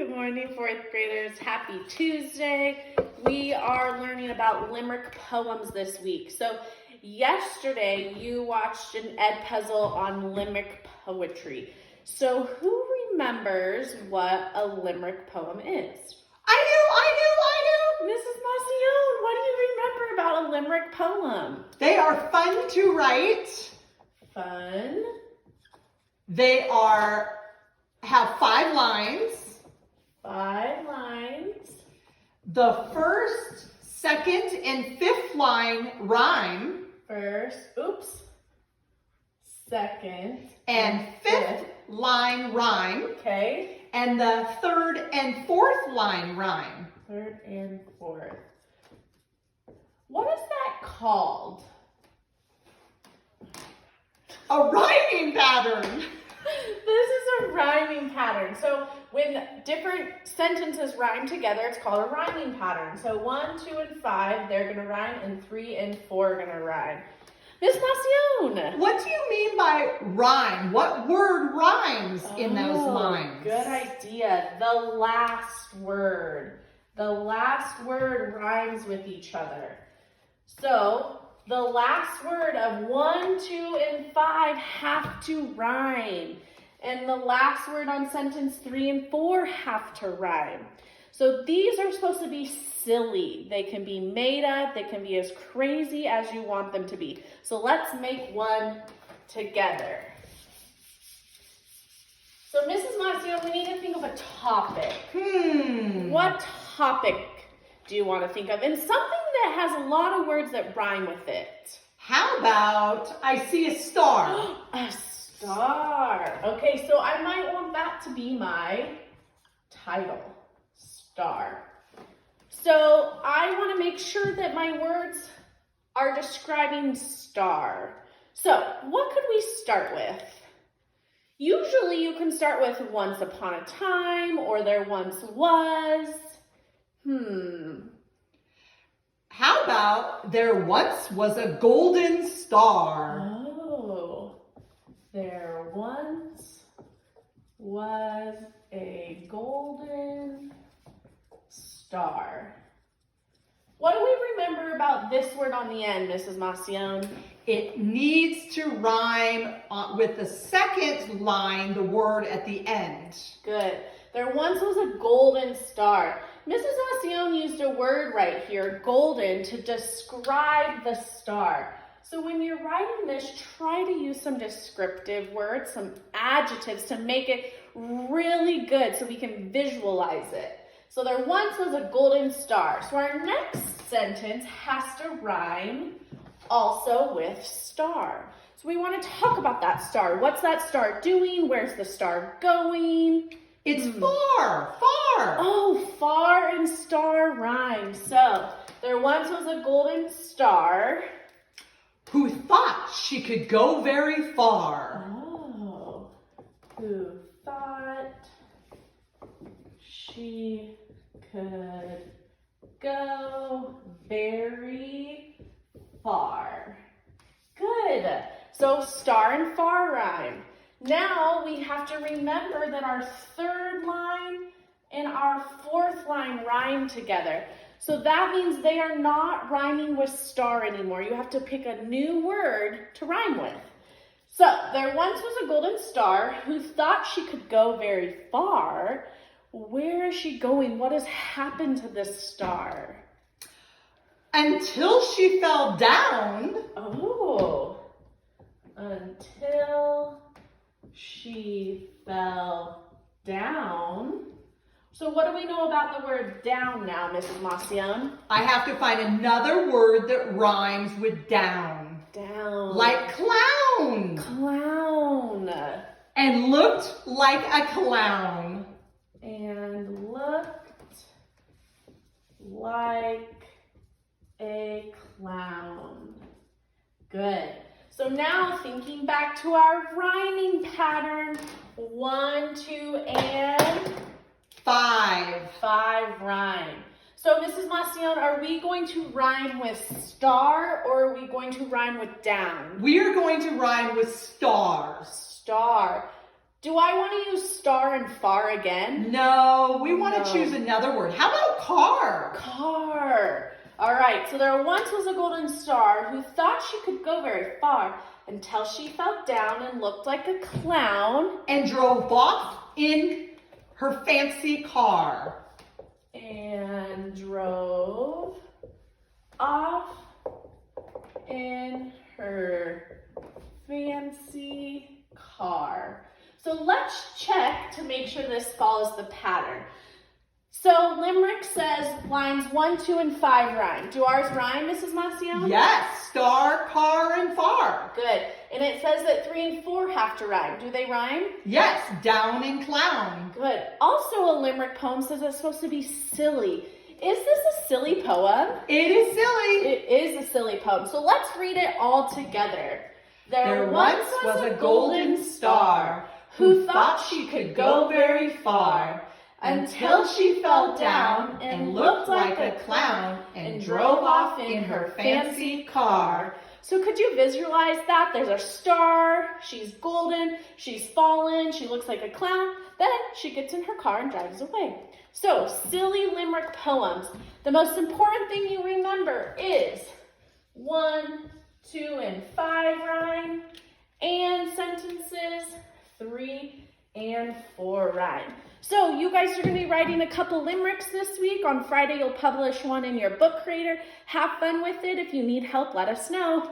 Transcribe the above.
Good morning, fourth graders. Happy Tuesday. We are learning about Limerick poems this week. So yesterday you watched an Ed puzzle on Limerick poetry. So who remembers what a Limerick poem is? I do. Mrs. Macion, what do you remember about a Limerick poem? They are fun to write. Fun. They have 5 lines. 5 lines. The first, second, and 5th line rhyme. Second. And 5th line rhyme. Okay. And the 3rd and 4th line rhyme. 3rd and 4th. What is that called? A rhyming pattern. This is a rhyming pattern. So when different sentences rhyme together, it's called a rhyming pattern. So 1, 2, and 5, they're going to rhyme, and 3 and 4 are going to rhyme. Miss Macion. What do you mean by rhyme? What word rhymes in those lines? Good idea. The last word. The last word rhymes with each other. So the last word of 1, 2, and 5 have to rhyme. And the last word on sentence 3 and 4 have to rhyme. So these are supposed to be silly. They can be made up. They can be as crazy as you want them to be. So let's make one together. So Mrs. Macion, we need to think of a topic. What topic do you want to think of? And something that has a lot of words that rhyme with it. How about I see a star? A star. Okay, so I might want that to be my title. Star. So I want to make sure that my words are describing star. So what could we start with? Usually you can start with once upon a time or there once was. How about there once was a golden star? Oh, there once was a golden star. What do we remember about this word on the end, Mrs. Macion? It needs to rhyme with the second line, the word at the end. Good. There once was a golden star. Mrs. Macion used a word right here, golden, to describe the star. So when you're writing this, try to use some descriptive words, some adjectives to make it really good so we can visualize it. So there once was a golden star. So our next sentence has to rhyme also with star. So we want to talk about that star. What's that star doing? Where's the star going? It's far. Oh, far and star rhyme. So there once was a golden star who thought she could go very far. Oh, who thought she could go very far. Good. So star and far rhyme. Now we have to remember that our 3rd line and our 4th line rhyme together. So that means they are not rhyming with star anymore. You have to pick a new word to rhyme with. So there once was a golden star who thought she could go very far. Where is she going? What has happened to this star? Until she fell down. Oh, until she fell down. So what do we know about the word down now, Mrs. Macion? I have to find another word that rhymes with down. Down. Like clown. Clown. And looked like a clown. And looked like a clown. Good. So now thinking back to our rhyming pattern, 1, 2, and 5. 5 rhyme. So Mrs. Macion, are we going to rhyme with star or are we going to rhyme with down? We are going to rhyme with stars. Star. Do I want to use star and far again? No, we want to No. choose another word. How about car? Car. All right, so there once was a golden star who thought she could go very far until she fell down and looked like a clown. And drove off in her fancy car. And drove off in her fancy car. So let's check to make sure this follows the pattern. So Limerick says lines 1, 2, and 5 rhyme. Do ours rhyme, Mrs. Maciel? Yes, star, car, and far. Good. And it says that 3 and 4 have to rhyme. Do they rhyme? Yes, down and clown. Good. Also, a Limerick poem says it's supposed to be silly. Is this a silly poem? It is silly. It is a silly poem. So let's read it all together. There once was a golden star who thought she could go very far until she fell down and looked like a clown and drove off in her fancy car. So could you visualize that? There's a star, she's golden, she's fallen, she looks like a clown, then she gets in her car and drives away. So, silly Limerick poems. The most important thing you remember is 1, 2, and 5 rhyme, and sentences 3 and 4 rhyme. So you guys are going to be writing a couple limericks this week. On Friday, you'll publish one in your book creator. Have fun with it. If you need help, let us know.